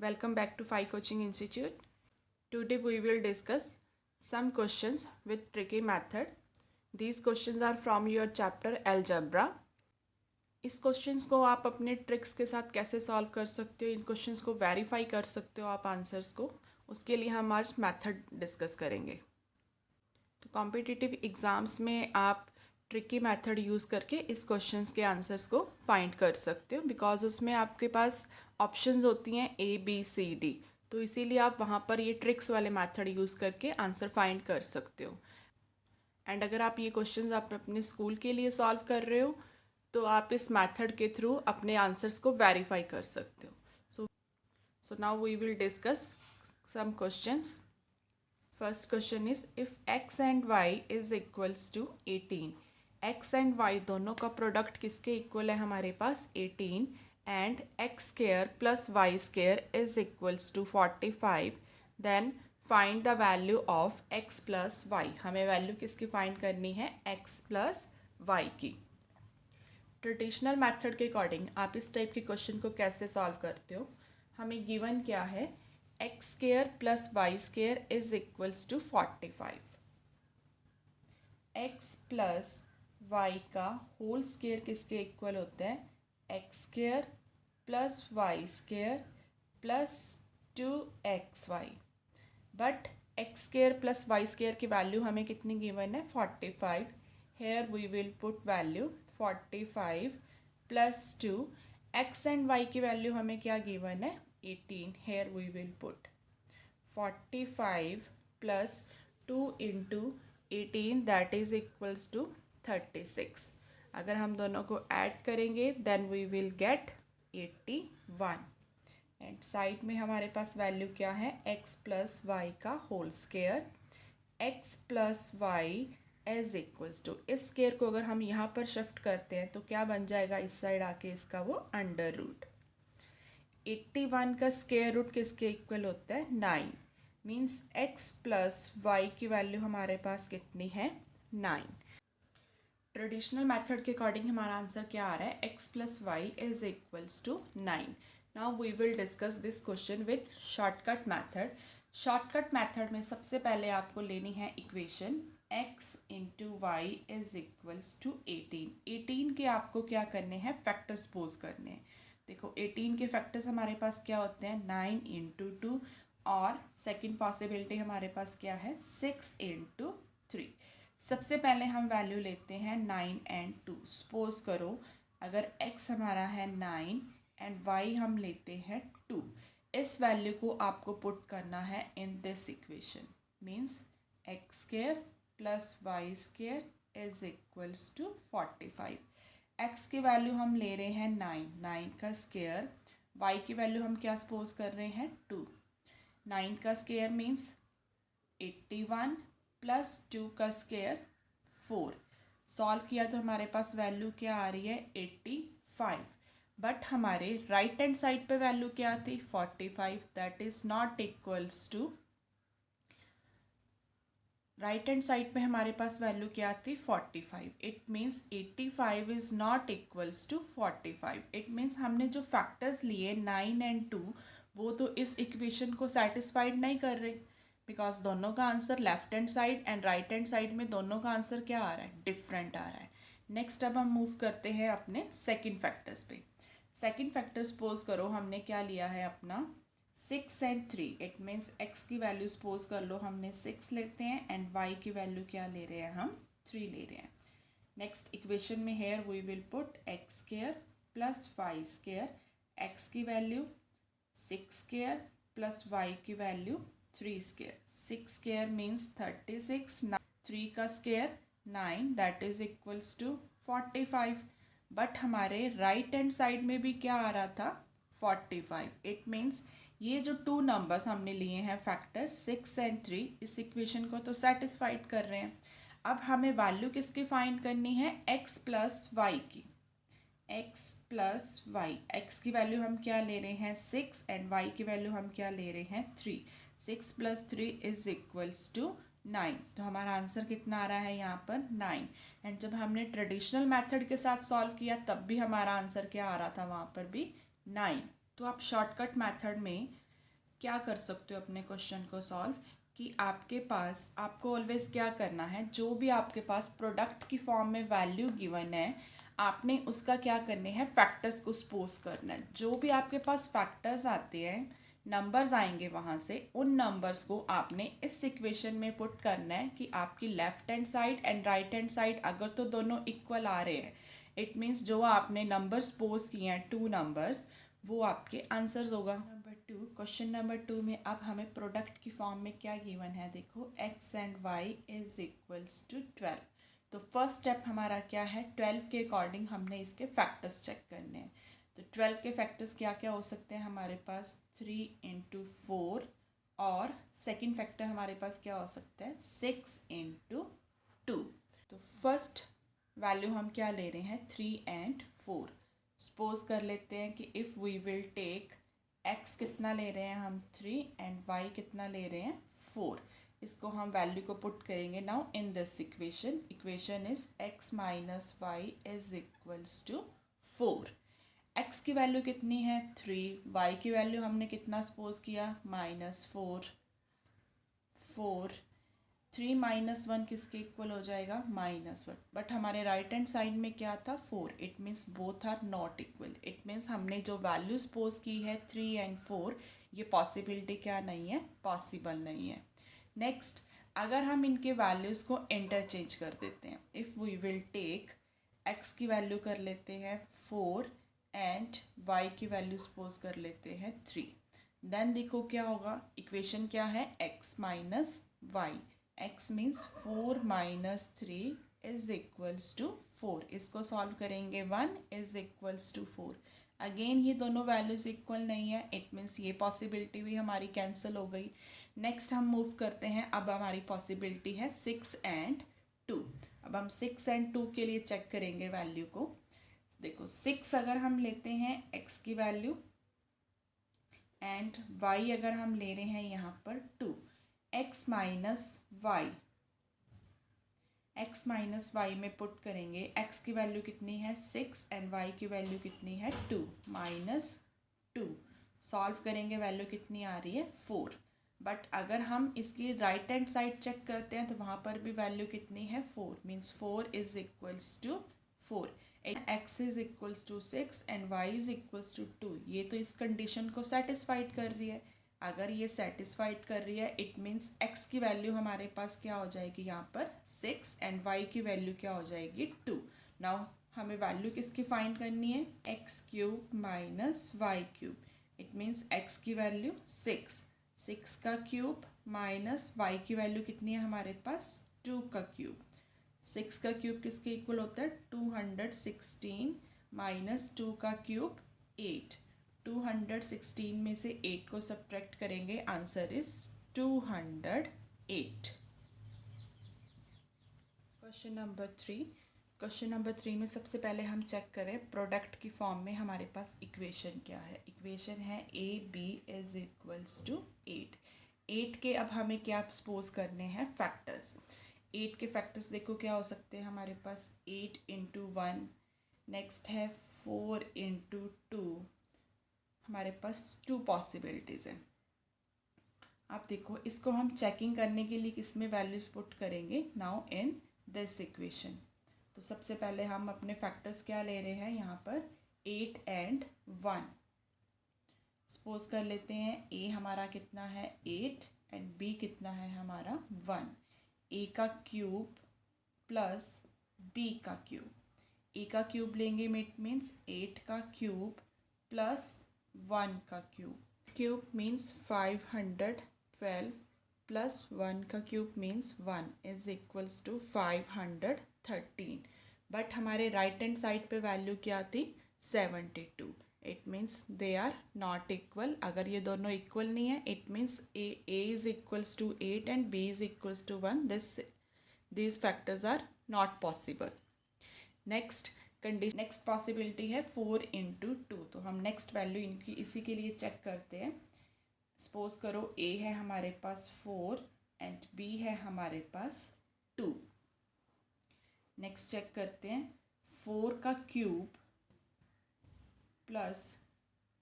Welcome back to Phi Coaching Institute. Today we will discuss some questions with tricky method. These questions are from your chapter Algebra. इस questions को आप अपने tricks के साथ कैसे solve कर सकते हो, इन क्वेश्चंस को वेरीफाई कर सकते हो आप आंसर्स को, उसके लिए हम आज मेथड डिस्कस करेंगे। तो कॉम्पिटिटिव एग्ज़ाम्स में आप ट्रिकी मेथड यूज़ करके इस क्वेश्चंस के आंसर्स को फाइंड कर सकते हो, बिकॉज उसमें आपके पास ऑप्शंस होती हैं ABCD, तो इसीलिए आप वहाँ पर ये ट्रिक्स वाले मेथड यूज़ करके आंसर फाइंड कर सकते हो। एंड अगर आप ये क्वेश्चंस आप अपने स्कूल के लिए सॉल्व कर रहे हो तो आप इस मेथड के थ्रू अपने आंसर्स को वेरीफाई कर सकते हो। So now we will discuss some questions. First question is if x and y is equals to 18, x and y दोनों का प्रोडक्ट किसके इक्वल है हमारे पास 18, and x square plus y square is equals to 45, then find the value of x plus y। हमें value किसकी find करनी है, x प्लस y की। ट्रेडिशनल मेथड के अकॉर्डिंग आप इस टाइप के क्वेश्चन को कैसे सॉल्व करते हो, हमें गिवन क्या है, x square plus y square is equals to 45। X plus y का होल स्क्वायर किसके इक्वल होता है, x square plus y square plus 2xy। But x square plus y square की वैल्यू हमें कितनी गिवन है, 45। Here we will put value 45 plus 2। X and y की value हमें क्या गिवन है, 18। Here we will put 45 plus 2 into 18 that is equals to 36। अगर हम दोनों को ऐड करेंगे then we will get 81। And side में हमारे पास वैल्यू क्या है, x प्लस वाई का whole square, x plus y as equals to, इस स्क्वायर को अगर हम यहाँ पर शिफ्ट करते हैं तो क्या बन जाएगा, इस साइड आके इसका वो अंडर रूट। 81 का स्क्वायर रूट किसके इक्वल होता है, 9। मीन्स x प्लस वाई की वैल्यू हमारे पास कितनी है, 9। ट्रेडिशनल मेथड के अकॉर्डिंग हमारा आंसर क्या आ रहा है, x plus y is equals to 9। Now we will discuss this question with shortcut method. Shortcut method में सबसे पहले आपको लेनी है equation x into y is equals to 18। 18 के आपको क्या करने हैं, फैक्टर्स पोज करने हैं। देखो 18 के फैक्टर्स हमारे पास क्या होते हैं, 9 इंटू 2, और सेकेंड पॉसिबिलिटी हमारे पास क्या है, 6 इंटू 3। सबसे पहले हम वैल्यू लेते हैं 9 एंड 2। सपोज करो अगर x हमारा है 9 एंड y हम लेते हैं 2, इस वैल्यू को आपको पुट करना है in this equation. Means x square plus y square is equals to 45। X की वैल्यू हम ले रहे हैं 9, 9 का स्क्वायर, वाई की वैल्यू हम क्या सपोज कर रहे हैं, 2। 9 का स्क्वायर मीन्स 81 प्लस 2 का स्क्वायर 4। सॉल्व किया तो हमारे पास वैल्यू क्या आ रही है, 85। बट हमारे राइट हैंड साइड पे वैल्यू क्या थी, 45। That is not equals to, right hand side पे हमारे पास वैल्यू क्या थी, 45। It means 85 is not equals to 45। It means हमने जो फैक्टर्स लिए 9 एंड 2 वो तो इस इक्वेशन को सेटिस्फाइड नहीं कर रहे, बिकॉज दोनों का answer left hand side and right hand side में दोनों का आंसर क्या आ रहा है, डिफरेंट आ रहा है। नेक्स्ट अब हम मूव करते हैं अपने सेकेंड फैक्टर्स पे। सेकेंड फैक्टर सपोज करो हमने क्या लिया है अपना 6 एंड 3। इट मीन्स x की वैल्यू सपोज कर लो हमने 6 लेते हैं एंड y की वैल्यू क्या ले रहे हैं, हम 3 ले रहे हैं। नेक्स्ट इक्वेशन में here we will put x square plus y square, x की वैल्यू 6 स्क्वायर प्लस y की वैल्यू 3 स्क्वायर। 6 स्क्वायर मीन्स 36, 3 का square 9 that is equals to 45। But हमारे राइट हैंड साइड में भी क्या आ रहा था, 45। इट मीन्स ये जो 2 नंबर्स हमने लिए हैं फैक्टर्स 6 एंड 3, इस इक्वेशन को तो सेटिस्फाइड कर रहे हैं। अब हमें वैल्यू किसकी फाइंड करनी है, x प्लस वाई की। x प्लस वाई, एक्स की वैल्यू हम क्या ले रहे हैं, 6 एंड y की वैल्यू हम क्या ले रहे हैं, 3। 6 प्लस 3 इज इक्वल्स टू 9। तो हमारा आंसर कितना आ रहा है यहाँ पर, 9। एंड जब हमने ट्रेडिशनल मेथड के साथ सॉल्व किया तब भी हमारा आंसर क्या आ रहा था, वहाँ पर भी 9। तो आप शॉर्टकट मेथड में क्या कर सकते हो अपने क्वेश्चन को सॉल्व, कि आपके पास आपको ऑलवेज क्या करना है, जो भी आपके पास प्रोडक्ट की फॉर्म में वैल्यू गिवन है आपने उसका क्या करने हैं, फैक्टर्स को सपोज करना है। जो भी आपके पास फैक्टर्स आते हैं, नंबर्स आएंगे वहाँ से, उन नंबर्स को आपने इस इक्वेशन में पुट करना है कि आपकी left hand side and right hand side अगर तो दोनों इक्वल आ रहे हैं, इट मीन्स जो आपने नंबर्स सपोज किए हैं 2 नंबर्स, वो आपके आंसर्स होगा। नंबर 2, क्वेश्चन नंबर 2 में अब हमें प्रोडक्ट की फॉर्म में क्या गिवन है, देखो x and y is equals to 12। तो फर्स्ट स्टेप हमारा क्या है, 12 के अकॉर्डिंग हमने इसके फैक्टर्स चेक करने हैं। तो 12 के फैक्टर्स क्या क्या हो सकते हैं हमारे पास, 3 इंटू 4, और सेकेंड फैक्टर हमारे पास क्या हो सकता है, 6 इंटू 2। तो फर्स्ट वैल्यू हम क्या ले रहे हैं, 3 एंड 4। सपोज कर लेते हैं कि if we will take x कितना ले रहे हैं हम 3 एंड y कितना ले रहे हैं 4, इसको हम वैल्यू को पुट करेंगे now in this equation is x minus y is equals to 4। x की वैल्यू कितनी है 3, y की वैल्यू हमने कितना सपोज किया -4, 4, 3 माइनस 1 किसके इक्वल हो जाएगा -1, बट हमारे राइट हैंड साइड में क्या था 4, it means both are not equal. It means हमने जो वैल्यू सपोज की है 3 एंड 4, ये पॉसिबिलिटी क्या नहीं है, पॉसिबल नहीं है। नेक्स्ट, अगर हम इनके वैल्यूज़ को इंटरचेंज कर देते हैं, if we will take x की वैल्यू कर लेते हैं 4 एंड y की वैल्यू सपोज कर लेते हैं 3, देन देखो क्या होगा, इक्वेशन क्या है, x minus y, x means 4 minus 3 is equals to 4। इसको सॉल्व करेंगे 1 इज इक्वल्स टू 4। अगेन ये दोनों वैल्यूज इक्वल नहीं है, इट मीन्स ये पॉसिबिलिटी भी हमारी कैंसिल हो गई। नेक्स्ट हम मूव करते हैं, अब हमारी पॉसिबिलिटी है 6 एंड 2। अब हम 6 एंड 2 के लिए चेक करेंगे वैल्यू को। देखो 6 अगर हम लेते हैं x की वैल्यू एंड y अगर हम ले रहे हैं यहाँ पर 2, x minus y, x minus y में पुट करेंगे, x की वैल्यू कितनी है 6 एंड y की वैल्यू कितनी है 2, -2। सॉल्व करेंगे वैल्यू कितनी आ रही है 4, बट अगर हम इसकी राइट हैंड साइड चेक करते हैं तो वहाँ पर भी वैल्यू कितनी है 4, means 4 is equals to 4। x is equals to 6 and y is equals to 2, ये तो इस कंडीशन को सेटिस्फाइड कर रही है। अगर ये सेटिस्फाइड कर रही है इट मीन्स x की वैल्यू हमारे पास क्या हो जाएगी यहाँ पर 6 एंड y की वैल्यू क्या हो जाएगी 2। नाउ हमें वैल्यू किसकी फाइंड करनी है, x cube minus y cube, it means x की वैल्यू 6 का क्यूब माइनस y की वैल्यू कितनी है हमारे पास 2 का क्यूब। 6 का क्यूब किसके इक्वल होता है 216 माइनस 2 का क्यूब 8। 216 में से 8 को सब्ट्रैक्ट करेंगे, आंसर इज 208। क्वेश्चन नंबर 3 में सबसे पहले हम चेक करें प्रोडक्ट की फॉर्म में हमारे पास इक्वेशन क्या है। इक्वेशन है A B is equals to 8 के अब हमें क्या सपोज करने हैं फैक्टर्स। 8 के फैक्टर्स देखो क्या हो सकते हैं हमारे पास, 8 इंटू 1, नेक्स्ट है 4 इंटू 2, हमारे पास 2 पॉसिबिलिटीज़ हैं। आप देखो इसको हम चेकिंग करने के लिए किस में वैल्यूज पुट करेंगे, नाउ इन दिस इक्वेशन। तो सबसे पहले हम अपने फैक्टर्स क्या ले रहे हैं यहाँ पर 8 एंड 1। सपोज कर लेते हैं a हमारा कितना है 8 एंड b कितना है हमारा 1। a का क्यूब प्लस b का क्यूब, a का क्यूब लेंगे इट मीन्स 8 का क्यूब प्लस 1 का क्यूब मीन्स 512 प्लस 1 का cube means 1 is equals to 513। But हमारे राइट हैंड साइड पे वैल्यू क्या थी 72, it means they are not equal. अगर ये दोनों इक्वल नहीं है it means a is equals to 8 and b is equals to 1, these factors are not possible। Next possibility है 4 इंटू 2। तो हम नेक्स्ट वैल्यू इनकी इसी के लिए चेक करते हैं। सपोज करो a है हमारे पास 4 एंड b है हमारे पास 2। नेक्स्ट चेक करते हैं 4 का क्यूब प्लस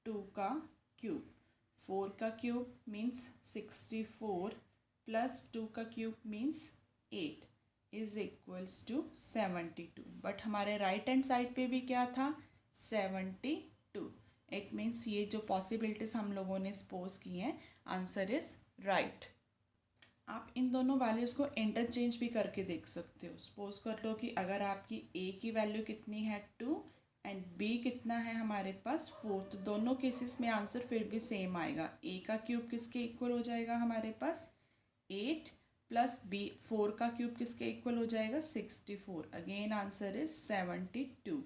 2 का क्यूब। 4 का क्यूब मीन्स 64 प्लस 2 का cube means 8 is equals to 72। But हमारे राइट हैंड साइड पे भी क्या था 72। इट मीन्स ये जो पॉसिबिलिटीज हम लोगों ने सपोज की हैं आंसर इज राइट। आप इन दोनों वैल्यूज़ को इंटरचेंज भी करके देख सकते हो। सपोज कर लो कि अगर आपकी ए की वैल्यू कितनी है 2 एंड बी कितना है हमारे पास 4, तो दोनों केसेस में आंसर फिर भी सेम आएगा। ए का क्यूब किसके इक्वल हो जाएगा हमारे पास 8 प्लस बी 4 का क्यूब किसके इक्वल हो जाएगा 64। Again answer is 72।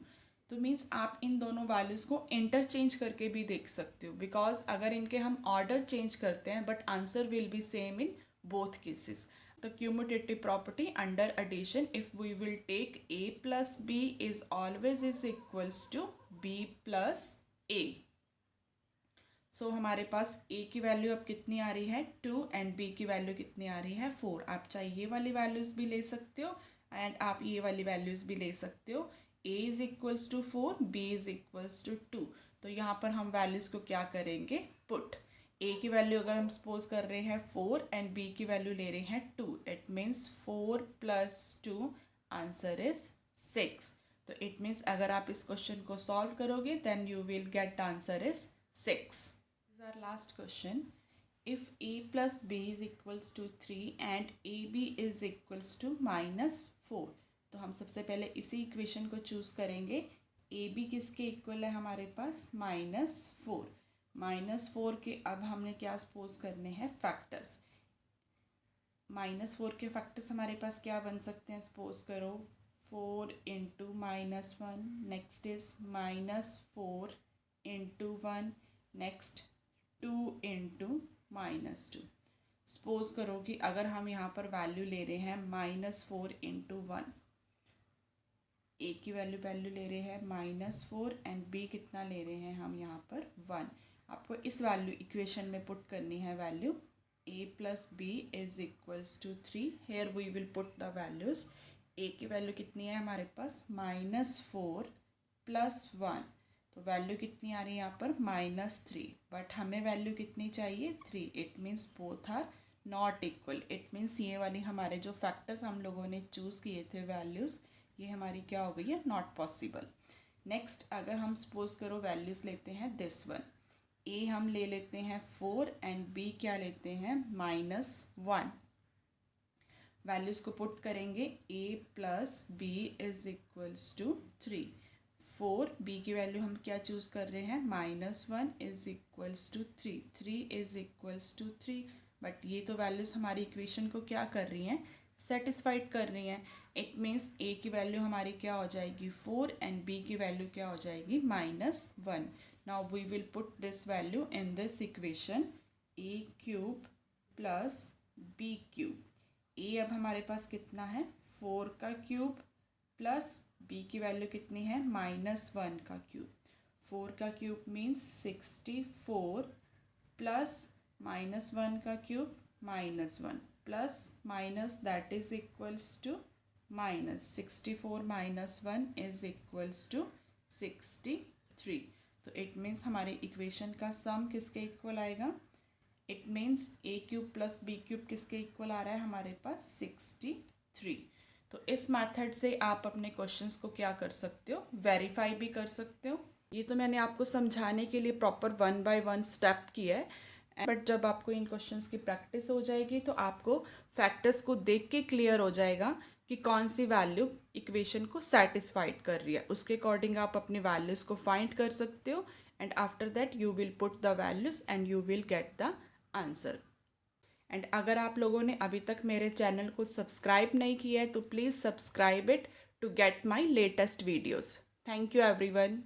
तो मीन्स आप इन दोनों वैल्यूज़ को इंटरचेंज करके भी देख सकते हो, बिकॉज अगर इनके हम ऑर्डर चेंज करते हैं but answer will be same in both cases. The commutative property under addition, if we will take a plus b is always is equals to b plus a. So हमारे पास a की value अब कितनी आ रही है 2 and b की value कितनी आ रही है 4। आप चाहे ये वाली वैल्यूज़ भी ले सकते हो एंड आप ये वाली वैल्यूज़ भी ले सकते हो। a is equals to 4, b is equals to 2। तो यहाँ पर हम वैल्यूज़ को क्या करेंगे पुट। ए की वैल्यू अगर हम सपोज कर रहे हैं 4 एंड बी की वैल्यू ले रहे हैं 2, it means 4 plus 2 answer is 6। तो इट मीन्स अगर आप इस क्वेश्चन को सॉल्व करोगे then you will get the answer is 6। Is our last question. If a plus b is equals to 3 and a B is equals to -4, तो हम सबसे पहले इसी इक्वेशन को चूज करेंगे। ए बी किसके इक्वल है हमारे पास -4। -4 के अब हमने क्या सपोज करने हैं फैक्टर्स। -4 के फैक्टर्स हमारे पास क्या बन सकते हैं सपोज करो 4 into -1, next is -4 into 1, next 2 into -2। Suppose करो कि अगर हम यहाँ पर वैल्यू ले रहे हैं -4 इंटू 1, ए की वैल्यू ले रहे हैं -4 एंड बी कितना ले रहे हैं हम यहाँ पर 1। आपको इस वैल्यू इक्वेशन में पुट करनी है value a plus b is equals to 3। Here we will put the values. a की वैल्यू कितनी है हमारे पास -4 प्लस 1, तो वैल्यू कितनी आ रही है यहाँ पर -3, बट हमें वैल्यू कितनी चाहिए 3। It means both are not equal. It means ये वाली हमारे जो फैक्टर्स हम लोगों ने चूज़ किए थे वैल्यूज़, ये हमारी क्या हो गई है नॉट पॉसिबल। नेक्स्ट अगर हम सपोज करो वैल्यूज़ लेते हैं दिस वन, ए हम ले लेते हैं 4 एंड बी क्या लेते हैं -1। वैल्यूज़ को पुट करेंगे a plus b is equals to 3। 4 b की वैल्यू हम क्या चूज़ कर रहे हैं -1 is equals to 3, 3 is equals to 3। But ये तो वैल्यूज़ हमारी इक्वेशन को क्या कर रही हैं सेटिस्फाइड कर रही हैं। इट मीन्स a की वैल्यू हमारी क्या हो जाएगी 4 एंड b की वैल्यू क्या हो जाएगी -1। Now we will put this value in this equation a cube plus b cube। a अब हमारे पास कितना है 4 का क्यूब प्लस b की वैल्यू कितनी है -1 का क्यूब। 4 का क्यूब मीन्स 64 प्लस -1 का cube -1 plus minus that is equals to -64 -1 is equals to 63। तो इट मीन्स हमारे इक्वेशन का सम किसके इक्वल आएगा। It means a cube plus b cube किसके इक्वल आ रहा है हमारे पास 63। तो इस मेथड से आप अपने क्वेश्चंस को क्या कर सकते हो वेरीफाई भी कर सकते हो। ये तो मैंने आपको समझाने के लिए प्रॉपर 1 बाय 1 स्टेप किया है, बट जब आपको इन क्वेश्चंस की प्रैक्टिस हो जाएगी तो आपको फैक्टर्स को देख के क्लियर हो जाएगा कि कौन सी वैल्यू इक्वेशन को सेटिस्फाइड कर रही है। उसके अकॉर्डिंग आप अपने वैल्यूज़ को फाइंड कर सकते हो and after that you will put the values and you will get the answer. And अगर आप लोगों ने अभी तक मेरे चैनल को सब्सक्राइब नहीं किया है तो please subscribe it to get my latest videos. Thank you everyone.